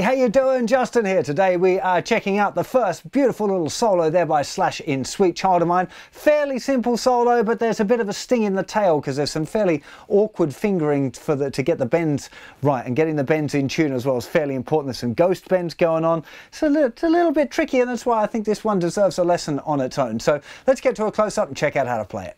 how you doing? Justin here. Today we are checking out the first beautiful little solo there by Slash in Sweet Child of Mine. Fairly simple solo, but there's a bit of a sting in the tail because there's some fairly awkward fingering to get the bends right, and getting the bends in tune as well is fairly important. There's some ghost bends going on. It's a little bit tricky, and that's why I think this one deserves a lesson on its own. So let's get to a close-up and check out how to play it.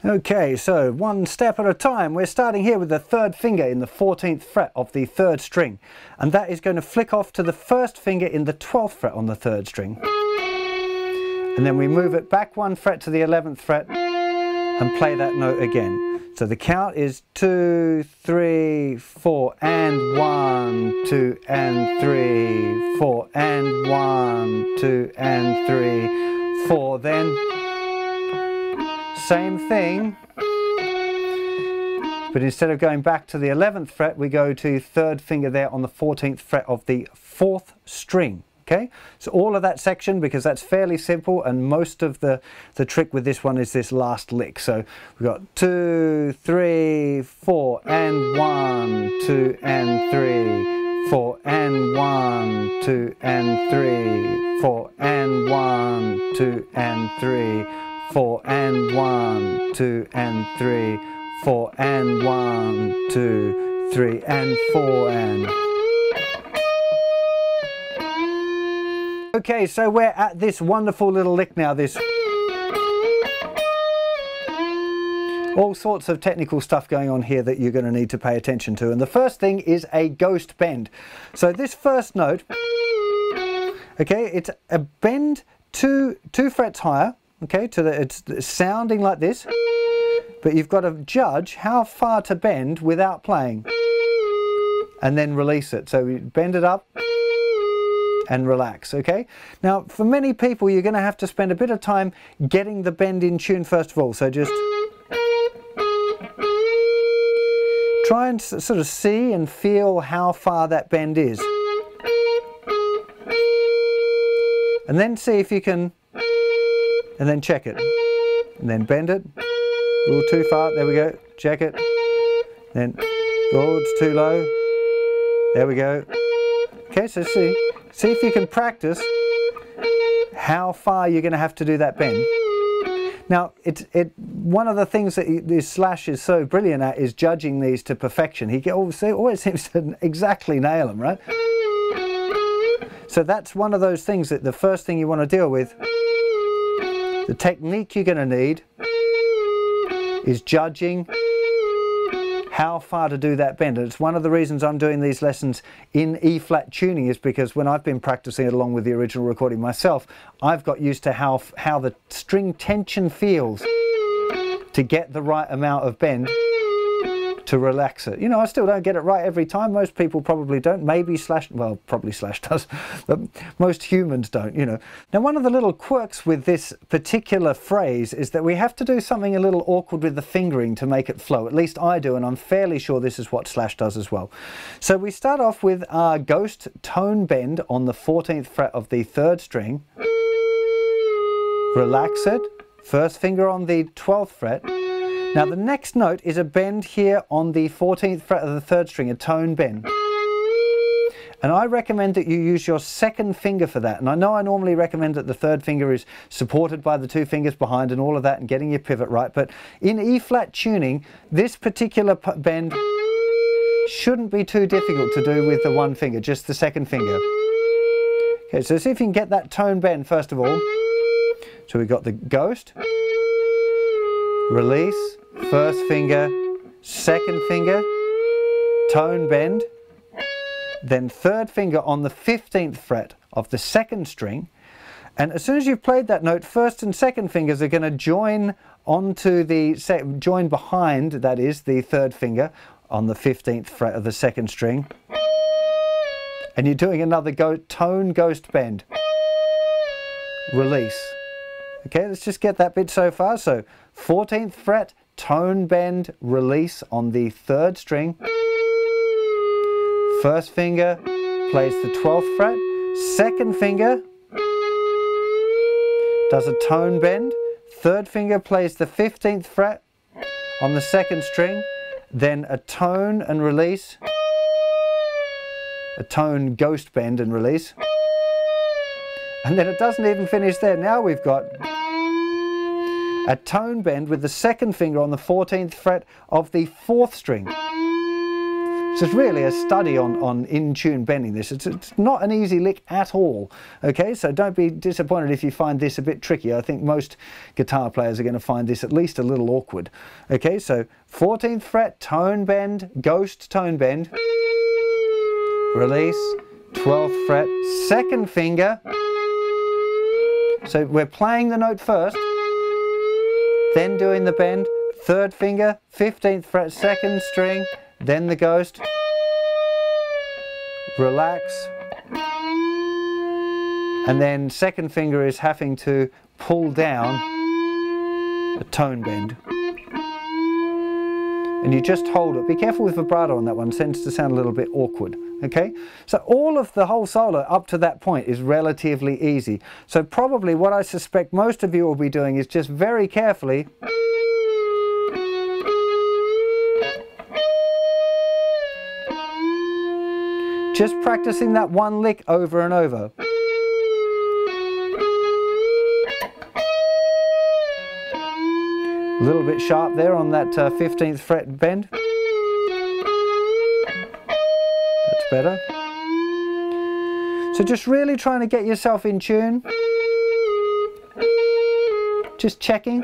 Okay, so one step at a time. We're starting here with the third finger in the 14th fret of the third string, and that is going to flick off to the first finger in the 12th fret on the third string, and then we move it back one fret to the 11th fret and play that note again. So the count is 2, 3, 4, and 1, 2, and 3, 4, and 1, 2, and 3, 4. Then same thing, but instead of going back to the 11th fret, we go to third finger there on the 14th fret of the 4th string. Okay, so all of that section, because that's fairly simple, and most of the trick with this one is this last lick. So we've got 2, 3, 4, and 1, 2, and 3, 4, and 1, 2, and 3, 4, and 1, 2, and 3, 4, and 1, 2, and 3, 4, and 1, 2, 3, and 4, and... Okay, so we're at this wonderful little lick now, this all sorts of technical stuff going on here that you're going to need to pay attention to. And the first thing is a ghost bend. So this first note, okay, it's a bend two frets higher, okay, it's sounding like this, but you've got to judge how far to bend without playing, and then release it. So you bend it up and relax. Okay, now for many people you're going to have to spend a bit of time getting the bend in tune first of all, so just try and sort of see and feel how far that bend is, and then see if you can, and then check it, and then bend it a little too far, there we go, check it, then oh, it's too low, there we go. Okay, so see if you can practice how far you're going to have to do that bend. Now, one of the things that this Slash is so brilliant at is judging these to perfection. He always seems to exactly nail them, right? So that's one of those things that the first thing you want to deal with. The technique you're going to need is judging how far to do that bend. And it's one of the reasons I'm doing these lessons in E-flat tuning, is because when I've been practicing it along with the original recording myself, I've got used to how the string tension feels to get the right amount of bend to relax it. You know, I still don't get it right every time. Most people probably don't. Maybe Slash, well, probably Slash does, but most humans don't, you know. Now, one of the little quirks with this particular phrase is that we have to do something a little awkward with the fingering to make it flow. At least I do, and I'm fairly sure this is what Slash does as well. So we start off with our ghost tone bend on the 14th fret of the third string. Relax it. First finger on the 12th fret. Now the next note is a bend here on the 14th fret of the third string, a tone bend. And I recommend that you use your second finger for that. And I know I normally recommend that the third finger is supported by the two fingers behind and all of that, and getting your pivot right. But in E-flat tuning, this particular bend shouldn't be too difficult to do with the one finger, just the second finger. Okay, so see if you can get that tone bend first of all. So we've got the ghost, release, first finger, second finger, tone bend, then third finger on the 15th fret of the second string, and as soon as you've played that note, first and second fingers are going to join onto the join behind, that is, the third finger on the 15th fret of the second string, and you're doing another tone ghost bend, release. Okay, let's just get that bit so far. So 14th fret, tone bend, release on the third string, first finger, plays the 12th fret, second finger does a tone bend, third finger plays the 15th fret on the second string, then a tone and release, a tone ghost bend and release, and then it doesn't even finish there. Now we've got a tone bend with the second finger on the 14th fret of the 4th string. So it's really a study on in-tune bending this. It's not an easy lick at all. Okay, so don't be disappointed if you find this a bit tricky. I think most guitar players are going to find this at least a little awkward. Okay, so 14th fret, tone bend, ghost tone bend, release, 12th fret, second finger. So we're playing the note first, then doing the bend, third finger, 15th fret, second string, then the ghost, relax, and then second finger is having to pull down a tone bend. And you just hold it. Be careful with vibrato on that one, it tends to sound a little bit awkward. Okay, so all of the whole solo up to that point is relatively easy. So probably what I suspect most of you will be doing is just very carefully just practicing that one lick over and over. A little bit sharp there on that 15th fret bend. That's better. So just really trying to get yourself in tune. Just checking.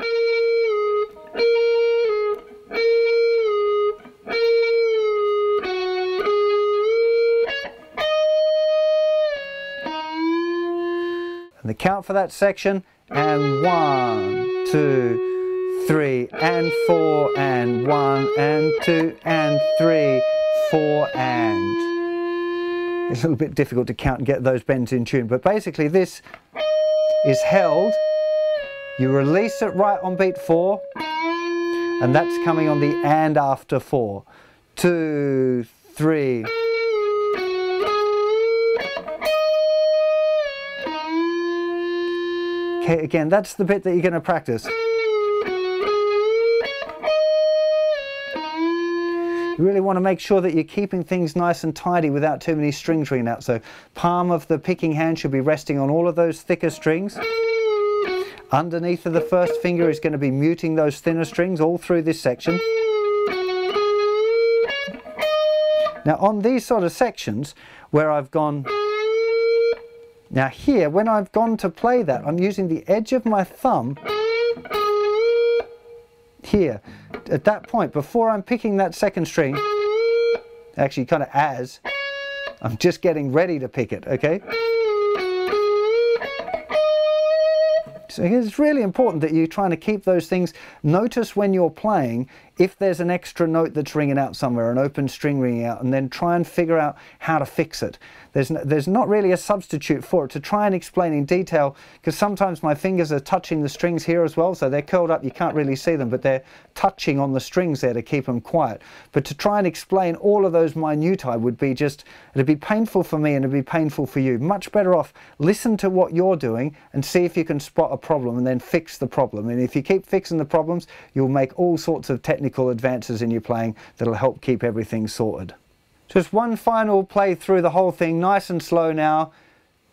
And the count for that section, and 1, 2, 3, and 4, and 1, and 2, and 3, 4, and. It's a little bit difficult to count and get those bends in tune, but basically this is held, you release it right on beat 4, and that's coming on the and after 4. 2, 3. Okay, again, that's the bit that you're going to practice. You really want to make sure that you're keeping things nice and tidy without too many strings ringing out. So palm of the picking hand should be resting on all of those thicker strings. Underneath of the first finger is going to be muting those thinner strings all through this section. Now on these sort of sections where I've gone, now here when I've gone to play that, I'm using the edge of my thumb here. At that point, before I'm picking that second string, actually kind of as I'm just getting ready to pick it, okay? So it's really important that you're trying to keep those things. Notice when you're playing if there's an extra note that's ringing out somewhere, an open string ringing out, and then try and figure out how to fix it. There's not really a substitute for it. To try and explain in detail, because sometimes my fingers are touching the strings here as well, so they're curled up, you can't really see them, but they're touching on the strings there to keep them quiet. But to try and explain all of those minutiae would be just, it'd be painful for me and it'd be painful for you. Much better off listen to what you're doing and see if you can spot a problem and then fix the problem. And if you keep fixing the problems, you'll make all sorts of technical advances in your playing that'll help keep everything sorted. Just one final play through the whole thing, nice and slow now.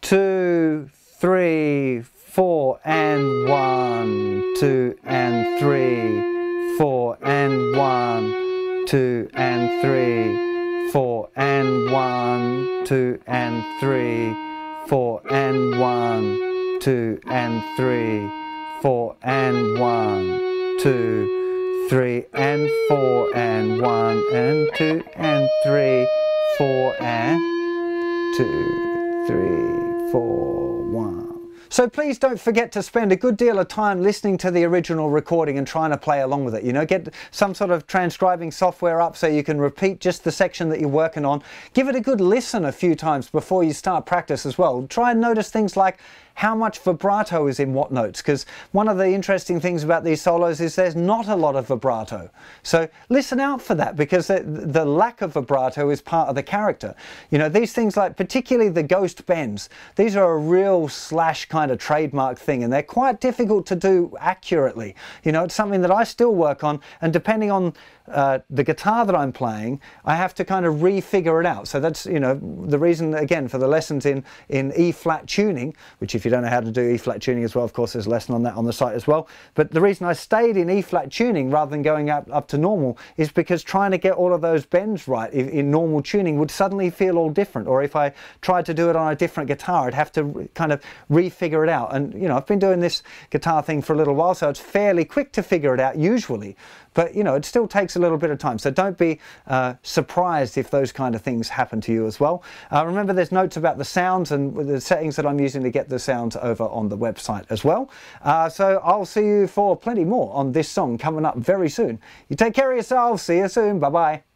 2, 3, 4, and 1, 2, and 3, 4, and 1, 2, and 3, 4, and 1, 2, and 3, 4, and 1, 2, and 3, 4, and 1, 2, 3, and 4, and 1, and 2, and 3, 4, and 2, 3, 4, 1. So please don't forget to spend a good deal of time listening to the original recording and trying to play along with it. You know, get some sort of transcribing software up so you can repeat just the section that you're working on. Give it a good listen a few times before you start practice as well. Try and notice things like how much vibrato is in what notes, because one of the interesting things about these solos is there's not a lot of vibrato. So listen out for that, because the lack of vibrato is part of the character. You know, these things like particularly the ghost bends, these are a real Slash kind of trademark thing, and they're quite difficult to do accurately. You know, it's something that I still work on, and depending on the guitar that I'm playing, I have to kind of refigure it out. So that's, you know, the reason again for the lessons in E flat tuning, which if you don't know how to do E flat tuning as well, of course there's a lesson on that on the site as well. But the reason I stayed in E flat tuning rather than going up to normal is because trying to get all of those bends right in normal tuning would suddenly feel all different. Or if I tried to do it on a different guitar, I'd have to kind of refigure it out. And you know, I've been doing this guitar thing for a little while, so it's fairly quick to figure it out usually. But you know, it still takes a little bit of time, so don't be surprised if those kind of things happen to you as well. Remember, there's notes about the sounds and the settings that I'm using to get the sounds over on the website as well. So I'll see you for plenty more on this song coming up very soon. You take care of yourselves. See you soon. Bye bye.